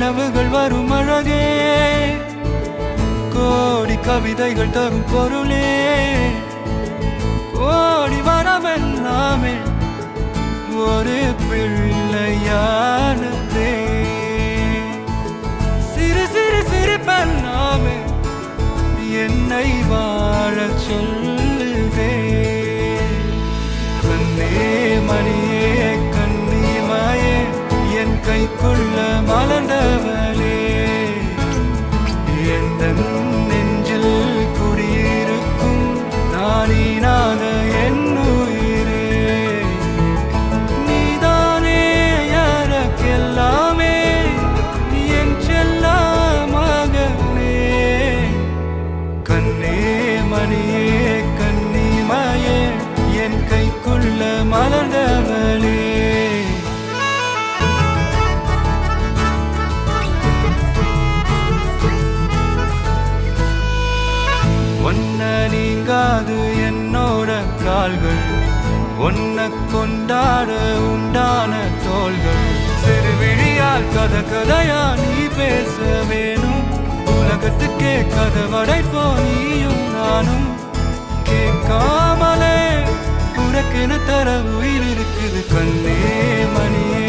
கனவுகள் வரும் அழகே, கோடி கவிதைகள் தரும் பொருளே, ஓடி வரவெல்லாமே ஒரு பிள்ளையானதே. சிறு சிறு சிரிப்பெல்லாமே என்னை வாழச் சொல்லுதே. கண்ணே மணியே கண்ணிமாயே என் கைக்குள்ள மலர்ந்தவளே, எந்த நெஞ்சில் குடியிருக்கும் நானீனாக என் உயிரே. நீதானே எனக்கெல்லாமே, என் செல்ல மகனே. கண்ணே மணியே கண்ணிமாயே என் கைக்குள்ள மலர்ந்தவளே. ஒன்ன நீங்காது என்னோட கால்கள், ஒன்ன கொண்டாட உண்டான தோள்கள். சிறுவிழியால் கதை கதையா நீ பேச வேணும், உலகத்துக்கே கதை வடைப்போ நீயும் நானும். கேட்காமலே உனக்கென தர உயிர் இருக்குது. கண்ணே மணியே